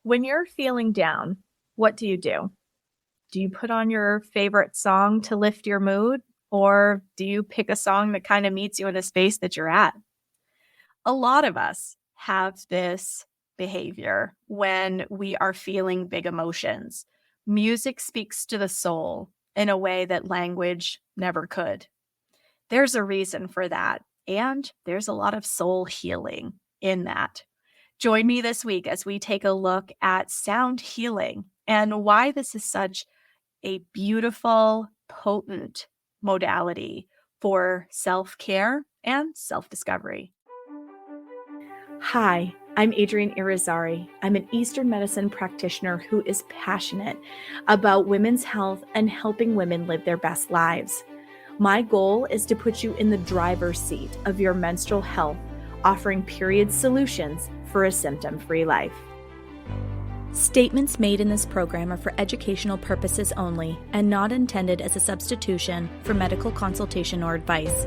When you're feeling down, what do you do? Do you put on your favorite song to lift your mood? Or do you pick a song that kind of meets you in the space that you're at? A lot of us have this behavior when we are feeling big emotions. Music speaks to the soul in a way that language never could. There's a reason for that. And there's a lot of soul healing in that. Join me this week as we take a look at sound healing and why this is such a beautiful, potent modality for self-care and self-discovery. Hi, I'm Adrienne Irizarry. I'm an Eastern medicine practitioner who is passionate about women's health and helping women live their best lives. My goal is to put you in the driver's seat of your menstrual health, offering period solutions for a symptom-free life. Statements made in this program are for educational purposes only and not intended as a substitution for medical consultation or advice.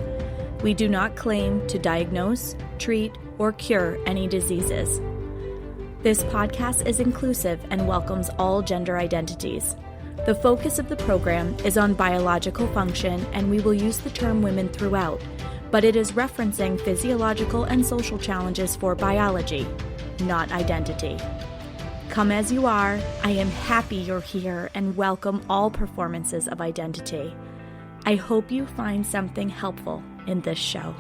We do not claim to diagnose, treat, or cure any diseases. This podcast is inclusive and welcomes all gender identities. The focus of the program is on biological function, and we will use the term women throughout, but it is referencing physiological and social challenges for biology, not identity. Come as you are, I am happy you're here and welcome all performances of identity. I hope you find something helpful in this show.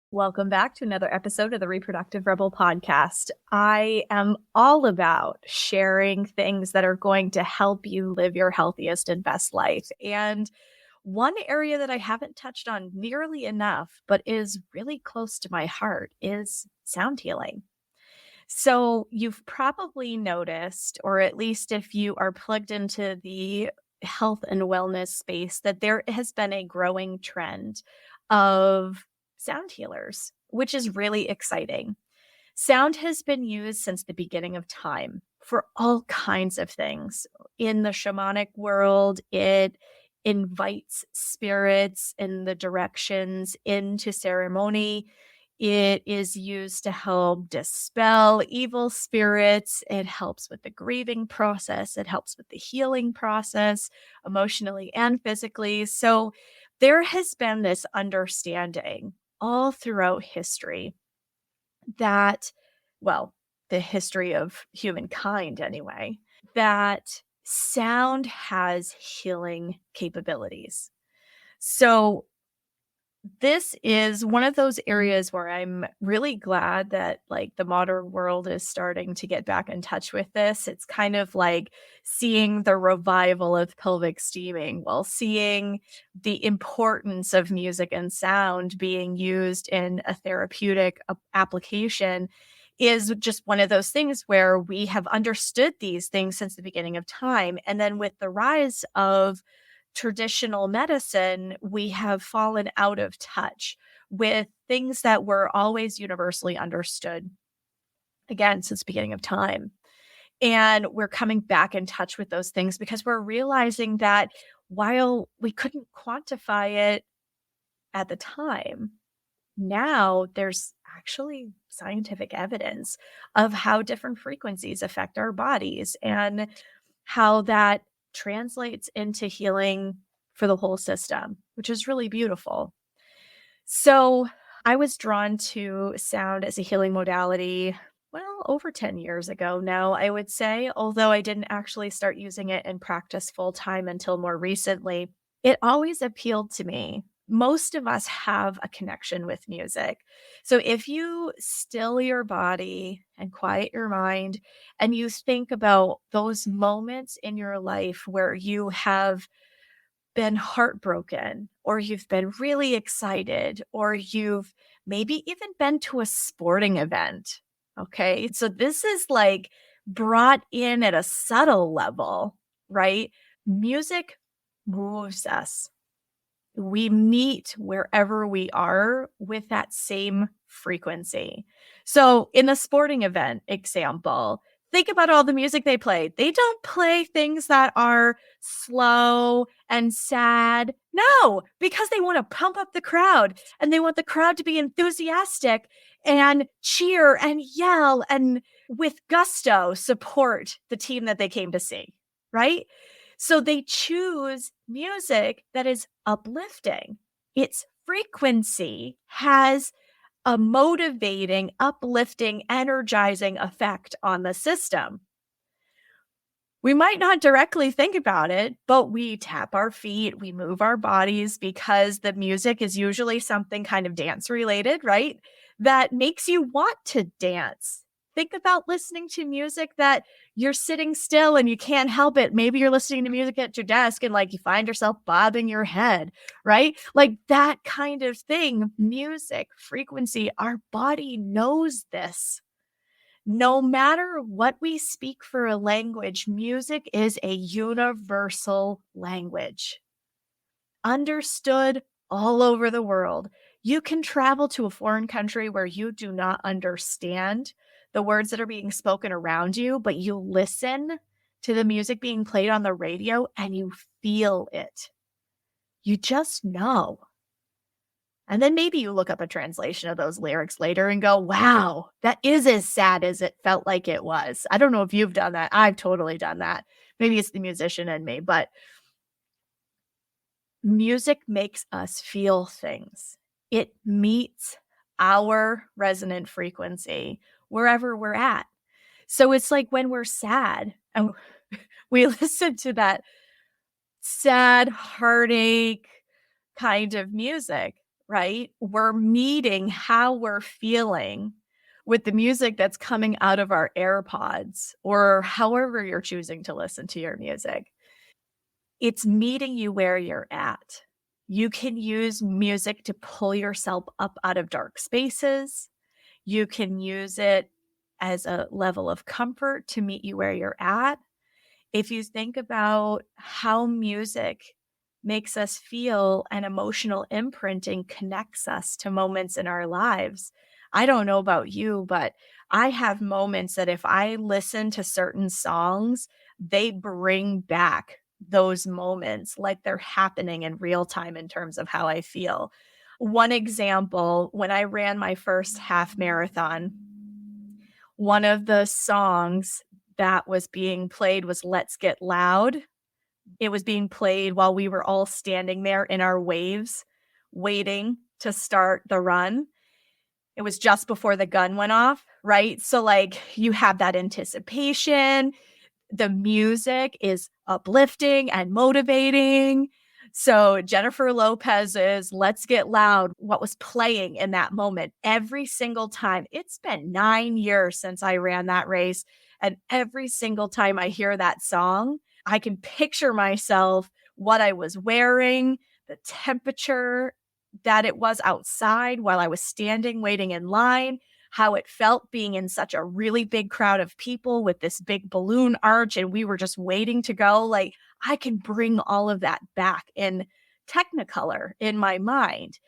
Welcome back to another episode of the Reproductive Rebel podcast. I am all about sharing things that are going to help you live your healthiest and best life. And one area that I haven't touched on nearly enough, but is really close to my heart, is sound healing. So you've probably noticed, or at least if you are plugged into the health and wellness space, that there has been a growing trend of sound healers, which is really exciting. Sound has been used since the beginning of time for all kinds of things. In the shamanic world, it invites spirits in the directions into ceremony. It is used to help dispel evil spirits. It helps with the grieving process. It helps with the healing process, emotionally and physically. So there has been this understanding all throughout history that, well, the history of humankind anyway, that sound has healing capabilities. So this is one of those areas where I'm really glad that the modern world is starting to get back in touch with this. It's kind of like seeing the revival of pelvic steaming, while seeing the importance of music and sound being used in a therapeutic application is just one of those things where we have understood these things since the beginning of time. And then with the rise of traditional medicine, we have fallen out of touch with things that were always universally understood, again, since the beginning of time. And we're coming back in touch with those things because we're realizing that while we couldn't quantify it at the time, now there's actually scientific evidence of how different frequencies affect our bodies and how that translates into healing for the whole system, which is really beautiful. So I was drawn to sound as a healing modality, well, over 10 years ago now, I would say, although I didn't actually start using it in practice full time until more recently. It always appealed to me. Most of us have a connection with music. So if you still your body and quiet your mind and you think about those moments in your life where you have been heartbroken, or you've been really excited, or you've maybe even been to a sporting event. Okay. So this is brought in at a subtle level, right? Music moves us. We meet wherever we are with that same frequency. So in the sporting event example, Think about all the music they play. They don't play things that are slow and sad. No, because they want to pump up the crowd and they want the crowd to be enthusiastic and cheer and yell and with gusto support the team that they came to see, right? So they choose music that is uplifting. Its frequency has a motivating, uplifting, energizing effect on the system. We might not directly think about it, but we tap our feet, we move our bodies because the music is usually something kind of dance related, right? That makes you want to dance. Think about listening to music that you're sitting still and you can't help it. Maybe you're listening to music at your desk and like you find yourself bobbing your head, right? Like that kind of thing. Music, frequency, our body knows this. No matter what we speak for a language, music is a universal language, understood all over the world. You can travel to a foreign country where you do not understand the words that are being spoken around you, but you listen to the music being played on the radio and you feel it. You just know. And then maybe you look up a translation of those lyrics later and go, wow, that is as sad as it felt like it was. I don't know if you've done that. I've totally done that. Maybe it's the musician in me, but music makes us feel things. It meets our resonant frequency wherever we're at. So it's like when we're sad and we listen to that sad heartache kind of music, right? We're meeting how we're feeling with the music that's coming out of our AirPods or however you're choosing to listen to your music. It's meeting you where you're at. You can use music to pull yourself up out of dark spaces. You can use it as a level of comfort to meet you where you're at. If you think about how music makes us feel and emotional imprinting connects us to moments in our lives. I don't know about you, but I have moments that if I listen to certain songs, they bring back those moments like they're happening in real time in terms of how I feel. One example, when I ran my first half marathon, one of the songs that was being played was Let's Get Loud. It was being played while we were all standing there in our waves, waiting to start the run. It was just before the gun went off, right? So, like, you have that anticipation. The music is uplifting and motivating. So Jennifer Lopez's Let's Get Loud, what was playing in that moment every single time. It's been 9 years since I ran that race. And every single time I hear that song, I can picture myself, what I was wearing, the temperature that it was outside while I was standing waiting in line, how it felt being in such a really big crowd of people with this big balloon arch and we were just waiting to go. Like I can bring all of that back in Technicolor in my mind.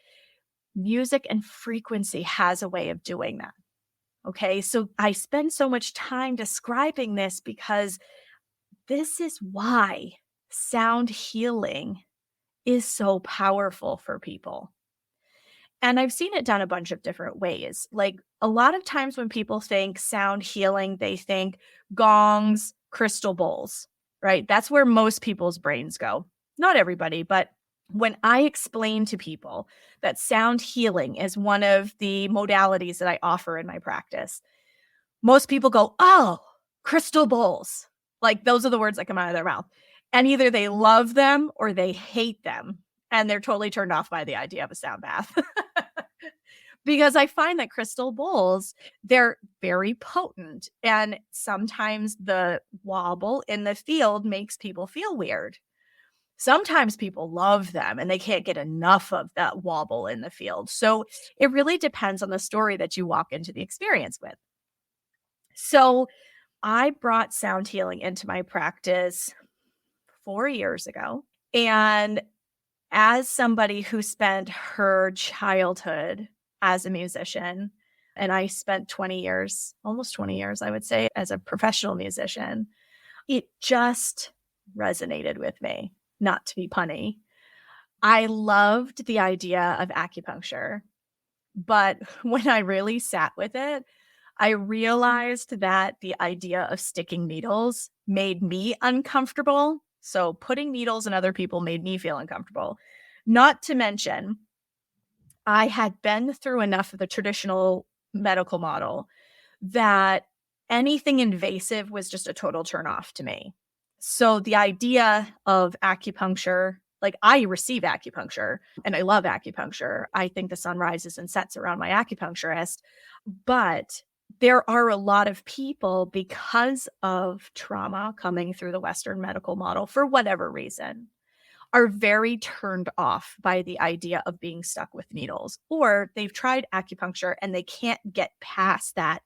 Music and frequency has a way of doing that. Okay. So I spend so much time describing this because this is why sound healing is so powerful for people. And I've seen it done a bunch of different ways. Like a lot of times when people think sound healing, they think gongs, crystal bowls, right? That's where most people's brains go. Not everybody, but when I explain to people that sound healing is one of the modalities that I offer in my practice, most people go, oh, crystal bowls. Like those are the words that come out of their mouth. And either they love them or they hate them. And they're totally turned off by the idea of a sound bath. Because I find that crystal bowls, they're very potent. And sometimes the wobble in the field makes people feel weird. Sometimes people love them and they can't get enough of that wobble in the field. So it really depends on the story that you walk into the experience with. So I brought sound healing into my practice 4 years ago. And as somebody who spent her childhood as a musician, and I spent 20 years, almost 20 years, I would say, as a professional musician. It just resonated with me, not to be punny. I loved the idea of acupuncture, but when I really sat with it, I realized that the idea of sticking needles made me uncomfortable. So putting needles in other people made me feel uncomfortable. Not to mention, I had been through enough of the traditional medical model that anything invasive was just a total turnoff to me. So the idea of acupuncture, like I receive acupuncture and I love acupuncture. I think the sun rises and sets around my acupuncturist, but there are a lot of people because of trauma coming through the Western medical model for whatever reason are very turned off by the idea of being stuck with needles, or they've tried acupuncture and they can't get past that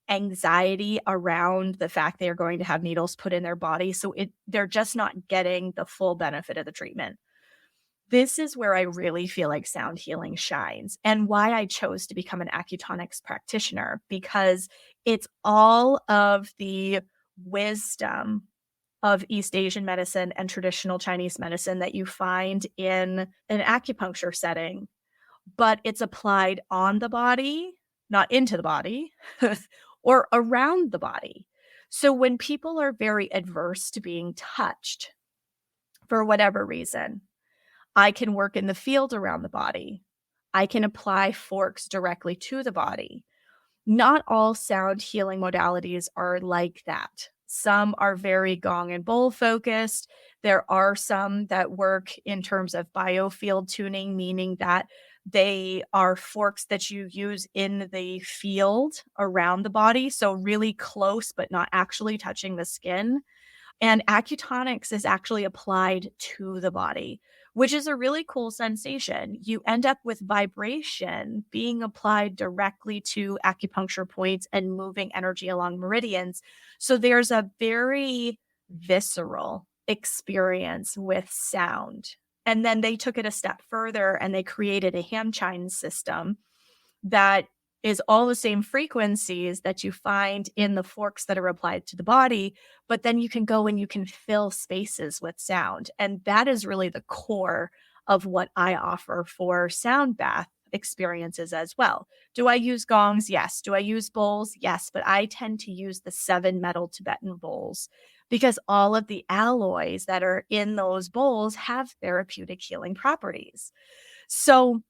anxiety around the fact they are going to have needles put in their body. So they're just not getting the full benefit of the treatment. This is where I really feel like sound healing shines and why I chose to become an acutonics practitioner, because it's all of the wisdom of East Asian medicine and traditional Chinese medicine that you find in an acupuncture setting, but it's applied on the body, not into the body, or around the body. So when people are very adverse to being touched for whatever reason, I can work in the field around the body. I can apply forks directly to the body. Not all sound healing modalities are like that. Some are very gong and bowl focused. There are some that work in terms of biofield tuning, meaning that they are forks that you use in the field around the body. So really close, but not actually touching the skin. And acutonics is actually applied to the body, which is a really cool sensation. You end up with vibration being applied directly to acupuncture points and moving energy along meridians. So there's a very visceral experience with sound. And then they took it a step further and they created a hand chime system that is all the same frequencies that you find in the forks that are applied to the body, but then you can go and you can fill spaces with sound. And that is really the core of what I offer for sound bath experiences as well. Do I use gongs? Yes. Do I use bowls? Yes. But I tend to use the 7 metal Tibetan bowls because all of the alloys that are in those bowls have therapeutic healing properties. So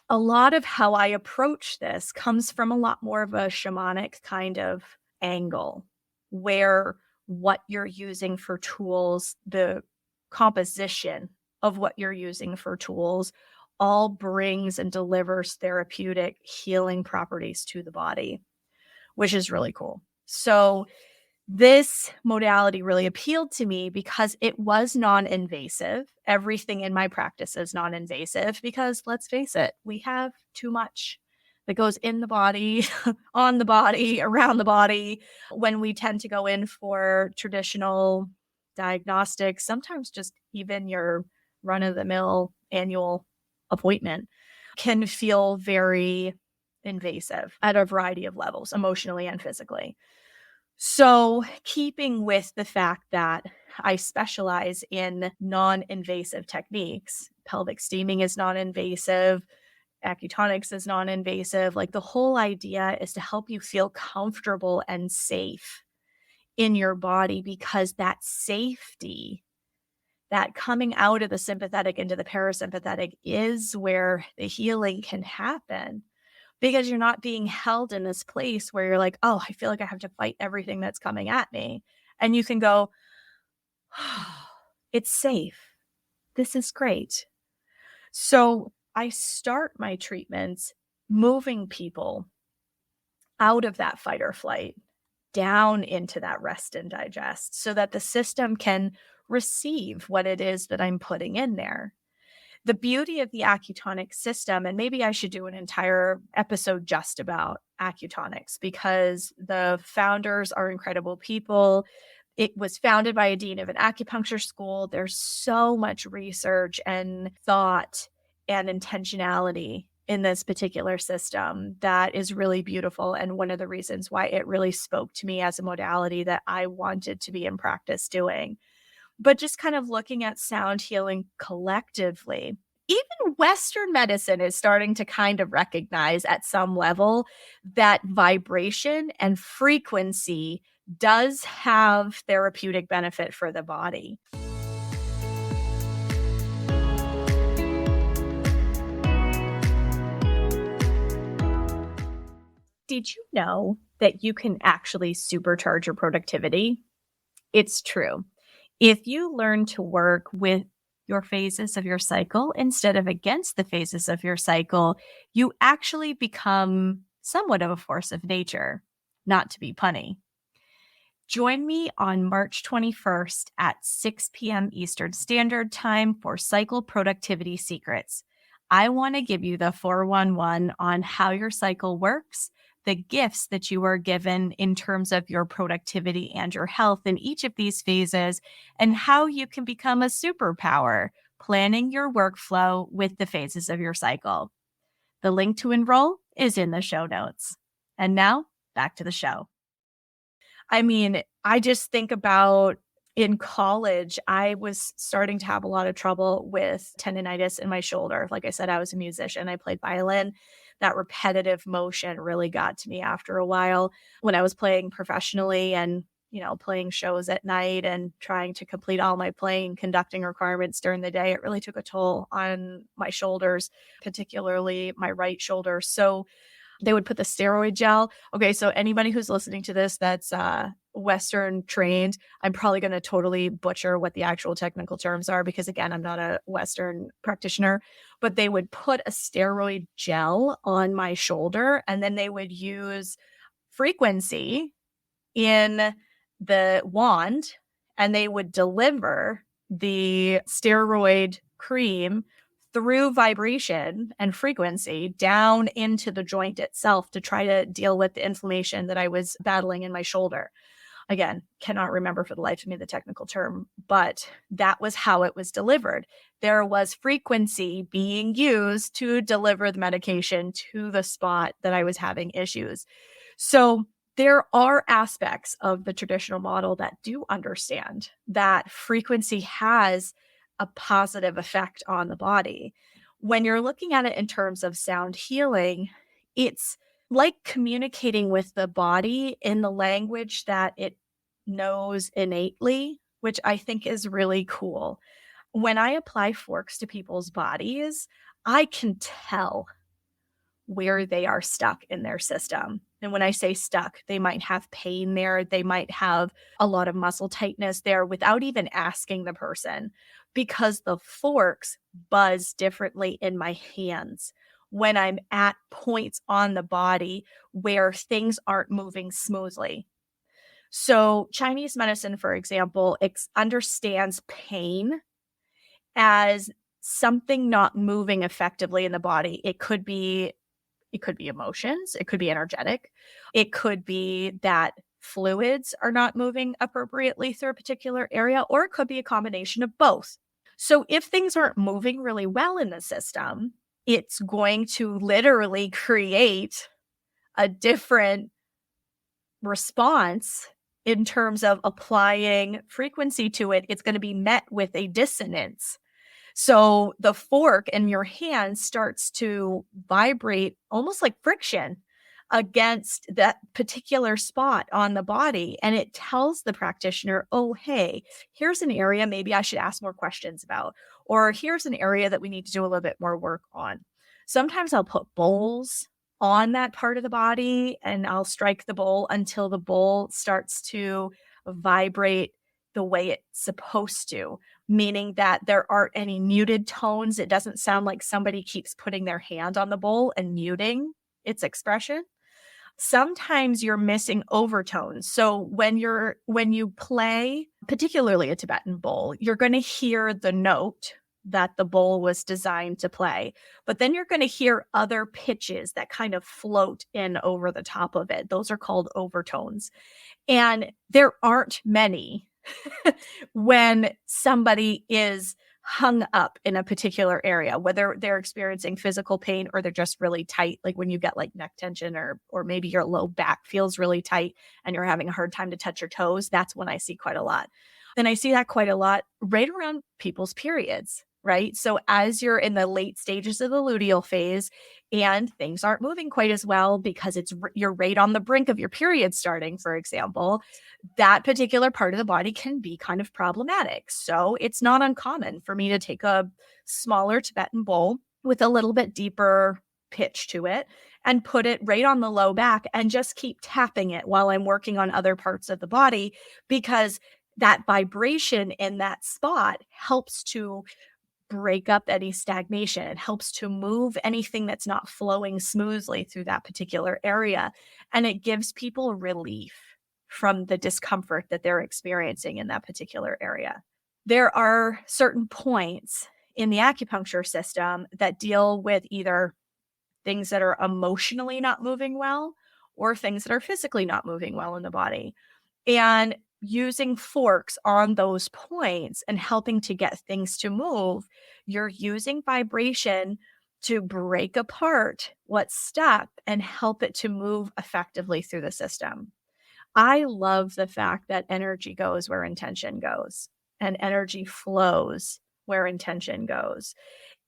a lot of how I approach this comes from a lot more of a shamanic kind of angle, where what you're using for tools, the composition of what you're using for tools, all brings and delivers therapeutic healing properties to the body, which is really cool. So this modality really appealed to me because it was non-invasive. Everything in my practice is non-invasive because let's face it, we have too much that goes in the body, on the body, around the body. When we tend to go in for traditional diagnostics, sometimes just even your run-of-the-mill annual appointment can feel very invasive at a variety of levels, emotionally and physically. So, keeping with the fact that I specialize in non-invasive techniques, pelvic steaming is non-invasive, acutonics is non-invasive. Like the whole idea is to help you feel comfortable and safe in your body, because that safety, that coming out of the sympathetic into the parasympathetic, is where the healing can happen, because you're not being held in this place where you're like, oh, I feel like I have to fight everything that's coming at me. And you can go, oh, it's safe. This is great. So I start my treatments moving people out of that fight or flight down into that rest and digest so that the system can receive what it is that I'm putting in there. The beauty of the acutonic system, and maybe I should do an entire episode just about acutonics, because the founders are incredible people. It was founded by a dean of an acupuncture school. There's so much research and thought and intentionality in this particular system that is really beautiful. And one of the reasons why it really spoke to me as a modality that I wanted to be in practice doing. But just kind of looking at sound healing collectively, even Western medicine is starting to kind of recognize at some level that vibration and frequency does have therapeutic benefit for the body. Did you know that you can actually supercharge your productivity? It's true. If you learn to work with your phases of your cycle instead of against the phases of your cycle, you actually become somewhat of a force of nature, not to be punny. Join me on March 21st at 6 p.m. Eastern Standard Time for Cycle Productivity Secrets. I want to give you the 411 on how your cycle works, the gifts that you are given in terms of your productivity and your health in each of these phases, and how you can become a superpower planning your workflow with the phases of your cycle. The link to enroll is in the show notes. And now, back to the show. I mean, I just think about in college, I was starting to have a lot of trouble with tendonitis in my shoulder. Like I said, I was a musician. I played violin. That repetitive motion really got to me after a while when I was playing professionally and, playing shows at night and trying to complete all my playing conducting requirements during the day. It really took a toll on my shoulders, particularly my right shoulder. So they would put the steroid gel. Okay, so anybody who's listening to this that's Western trained, I'm probably going to totally butcher what the actual technical terms are because, again, I'm not a Western practitioner, but they would put a steroid gel on my shoulder and then they would use frequency in the wand and they would deliver the steroid cream through vibration and frequency down into the joint itself to try to deal with the inflammation that I was battling in my shoulder. Again, cannot remember for the life of me the technical term, but that was how it was delivered. There was frequency being used to deliver the medication to the spot that I was having issues. So there are aspects of the traditional model that do understand that frequency has a positive effect on the body. When you're looking at it in terms of sound healing, it's like communicating with the body in the language that it knows innately, which I think is really cool. When I apply forks to people's bodies, I can tell where they are stuck in their system. And when I say stuck, they might have pain there. They might have a lot of muscle tightness there without even asking the person, because the forks buzz differently in my hands when I'm at points on the body where things aren't moving smoothly. So Chinese medicine, for example, understands pain as something not moving effectively in the body. It could be emotions. It could be energetic. It could be that fluids are not moving appropriately through a particular area, or it could be a combination of both. So if things aren't moving really well in the system, it's going to literally create a different response in terms of applying frequency to it. It's going to be met with a dissonance. So the fork in your hand starts to vibrate almost like friction against that particular spot on the body. And it tells the practitioner, oh, hey, here's an area maybe I should ask more questions about, or here's an area that we need to do a little bit more work on. Sometimes I'll put bowls on that part of the body and I'll strike the bowl until the bowl starts to vibrate the way it's supposed to, meaning that there aren't any muted tones. It doesn't sound like somebody keeps putting their hand on the bowl and muting its expression. Sometimes you're missing overtones. So when you play, particularly a Tibetan bowl, you're going to hear the note that the bowl was designed to play, but then you're going to hear other pitches that kind of float in over the top of it. Those are called overtones. And there aren't many when somebody is hung up in a particular area, whether they're experiencing physical pain or they're just really tight, like when you get like neck tension or maybe your low back feels really tight and you're having a hard time to touch your toes. That's when I see quite a lot. Then I see that quite a lot right around people's periods, right? So as you're in the late stages of the luteal phase and things aren't moving quite as well because you're right on the brink of your period starting, for example, that particular part of the body can be kind of problematic. So it's not uncommon for me to take a smaller Tibetan bowl with a little bit deeper pitch to it and put it right on the low back and just keep tapping it while I'm working on other parts of the body, because that vibration in that spot helps to break up any stagnation. It helps to move anything that's not flowing smoothly through that particular area. And it gives people relief from the discomfort that they're experiencing in that particular area. There are certain points in the acupuncture system that deal with either things that are emotionally not moving well or things that are physically not moving well in the body. And using forks on those points and helping to get things to move, you're using vibration to break apart what's stuck and help it to move effectively through the system. I love the fact that energy goes where intention goes and energy flows where intention goes.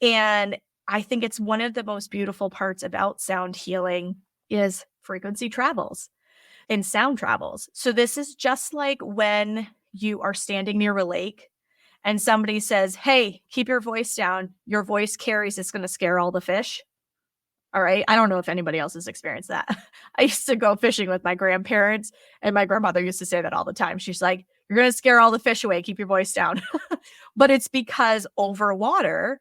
And I think it's one of the most beautiful parts about sound healing is frequency travels and sound travels. So this is just like when you are standing near a lake and somebody says, "Hey, keep your voice down. Your voice carries, it's going to scare all the fish." All right. I don't know if anybody else has experienced that. I used to go fishing with my grandparents, and my grandmother used to say that all the time. She's like, "You're going to scare all the fish away. Keep your voice down." But it's because over water,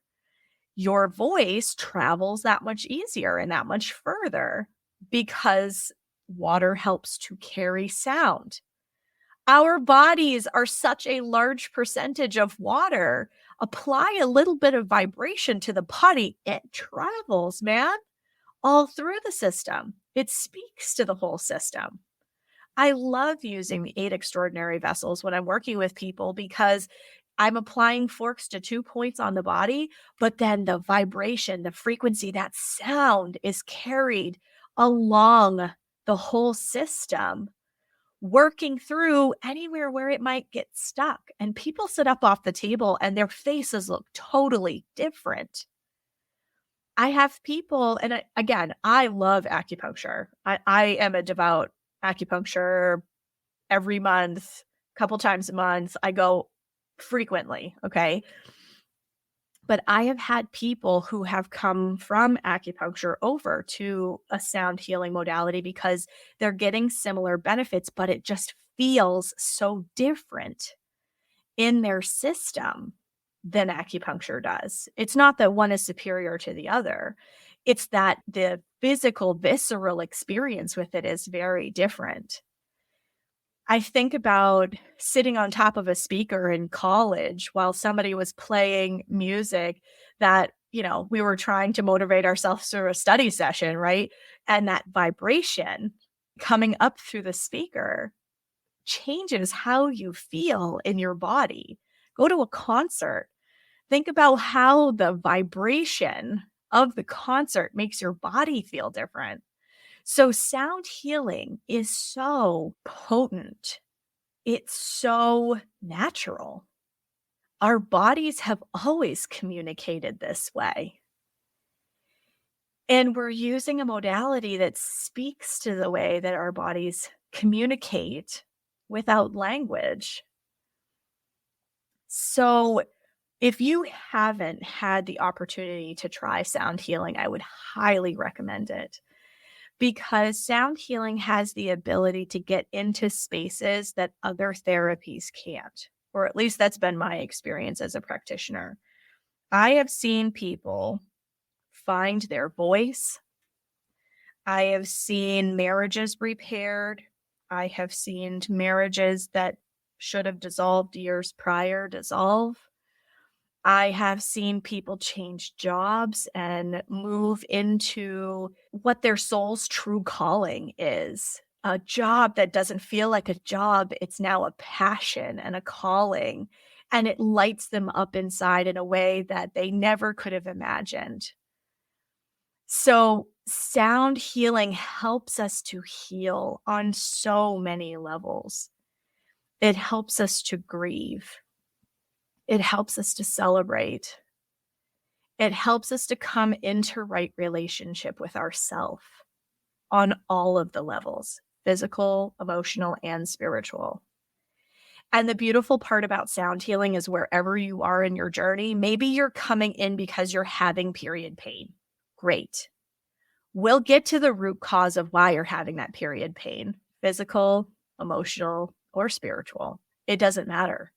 your voice travels that much easier and that much further because water helps to carry sound. Our bodies are such a large percentage of water. Apply a little bit of vibration to the body, it travels, man, all through the system. It speaks to the whole system. I love using the 8 extraordinary vessels when I'm working with people because I'm applying forks to 2 points on the body, but then the vibration, the frequency, that sound is carried along the whole system, working through anywhere where it might get stuck. And people sit up off the table and their faces look totally different. I have people, and again, I love acupuncture. I am a devout acupuncture every month, couple times a month. I go frequently, okay? But I have had people who have come from acupuncture over to a sound healing modality because they're getting similar benefits, but it just feels so different in their system than acupuncture does. It's not that one is superior to the other. It's that the physical, visceral experience with it is very different. I think about sitting on top of a speaker in college while somebody was playing music that, we were trying to motivate ourselves through a study session, right? And that vibration coming up through the speaker changes how you feel in your body. Go to a concert. Think about how the vibration of the concert makes your body feel different. So sound healing is so potent. It's so natural. Our bodies have always communicated this way. And we're using a modality that speaks to the way that our bodies communicate without language. So if you haven't had the opportunity to try sound healing, I would highly recommend it, because sound healing has the ability to get into spaces that other therapies can't, or at least that's been my experience as a practitioner. I have seen people find their voice. I have seen marriages repaired. I have seen marriages that should have dissolved years prior dissolve. I have seen people change jobs and move into what their soul's true calling is. A job that doesn't feel like a job. It's now a passion and a calling. and it lights them up inside in a way that they never could have imagined. So sound healing helps us to heal on so many levels. It helps us to grieve. It helps us to celebrate. It helps us to come into right relationship with ourselves on all of the levels, physical, emotional, and spiritual. And the beautiful part about sound healing is wherever you are in your journey, maybe you're coming in because you're having period pain. Great. We'll get to the root cause of why you're having that period pain, physical, emotional, or spiritual. It doesn't matter.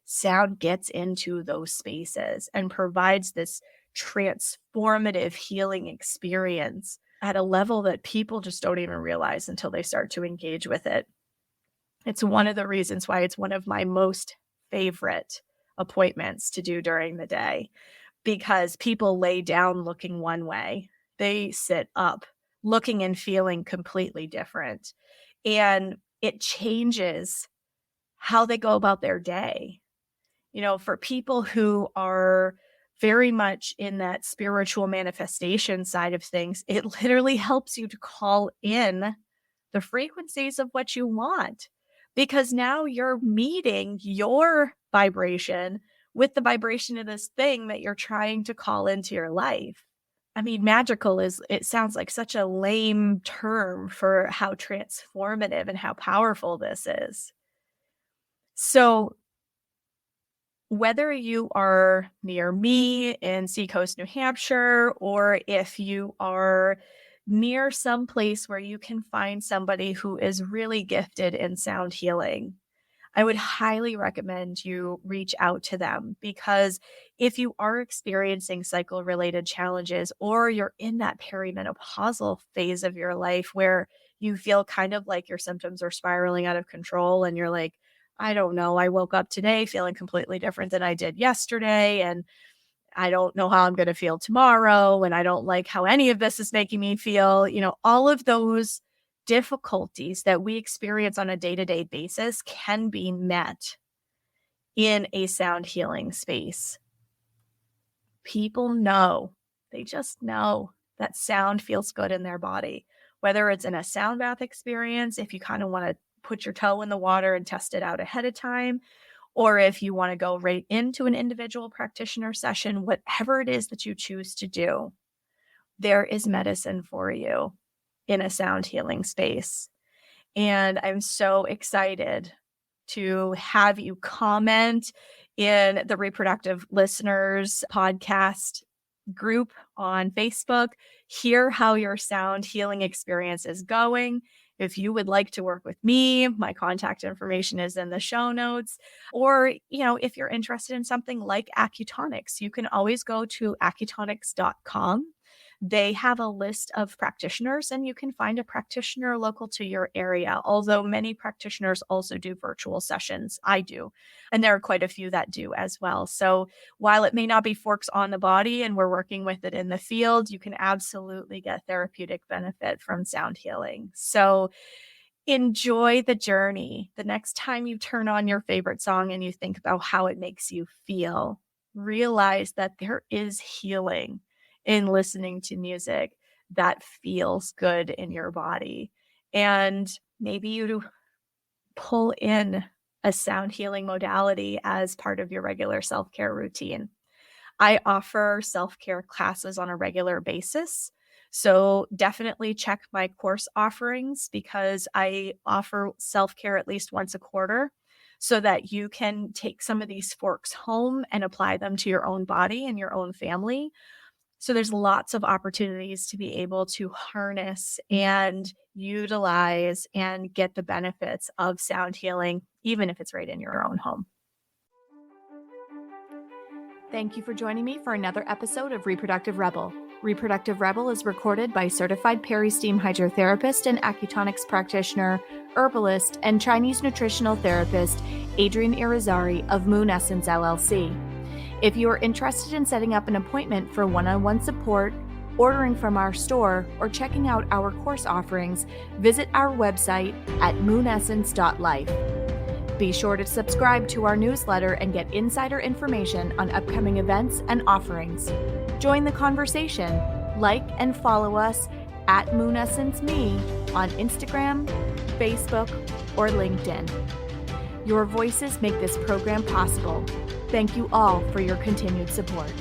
Sound gets into those spaces and provides this transformative healing experience at a level that people just don't even realize until they start to engage with it. It's one of the reasons why it's one of my most favorite appointments to do during the day, because people lay down looking one way. They sit up looking and feeling completely different. And it changes how they go about their day. You know, for people who are very much in that spiritual manifestation side of things, it literally helps you to call in the frequencies of what you want, because now you're meeting your vibration with the vibration of this thing that you're trying to call into your life. I mean, magical it sounds like such a lame term for how transformative and how powerful this is. So whether you are near me in Seacoast, New Hampshire, or if you are near some place where you can find somebody who is really gifted in sound healing, I would highly recommend you reach out to them, because if you are experiencing cycle-related challenges, or you're in that perimenopausal phase of your life where you feel kind of like your symptoms are spiraling out of control and you're like, I don't know, I woke up today feeling completely different than I did yesterday, and I don't know how I'm going to feel tomorrow, and I don't like how any of this is making me feel. You know, all of those difficulties that we experience on a day-to-day basis can be met in a sound healing space. People know, they just know that sound feels good in their body, whether it's in a sound bath experience, if you kind of want to put your toe in the water and test it out ahead of time, or if you want to go right into an individual practitioner session, whatever it is that you choose to do, there is medicine for you in a sound healing space. And I'm so excited to have you comment in the Reproductive Listeners podcast group on Facebook, hear how your sound healing experience is going. If you would like to work with me, my contact information is in the show notes. Or, you know, if you're interested in something like Acutonics, you can always go to acutonics.com. They have a list of practitioners, and you can find a practitioner local to your area, although many practitioners also do virtual sessions. I do. And there are quite a few that do as well. So while it may not be forks on the body and we're working with it in the field, you can absolutely get therapeutic benefit from sound healing. So enjoy the journey. The next time you turn on your favorite song and you think about how it makes you feel, realize that there is healing in listening to music that feels good in your body. And maybe you pull in a sound healing modality as part of your regular self-care routine. I offer self-care classes on a regular basis. So definitely check my course offerings, because I offer self-care at least once a quarter, so that you can take some of these forks home and apply them to your own body and your own family. So there's lots of opportunities to be able to harness and utilize and get the benefits of sound healing, even if it's right in your own home. Thank you for joining me for another episode of Reproductive Rebel. Reproductive Rebel is recorded by certified peri-steam hydrotherapist and Acutonics practitioner, herbalist, and Chinese nutritional therapist Adrienne Irizarry of Moon Essence LLC. If you are interested in setting up an appointment for one-on-one support, ordering from our store, or checking out our course offerings, visit our website at moonessence.life. Be sure to subscribe to our newsletter and get insider information on upcoming events and offerings. Join the conversation. Like and follow us at MoonEssenceMe on Instagram, Facebook, or LinkedIn. Your voices make this program possible. Thank you all for your continued support.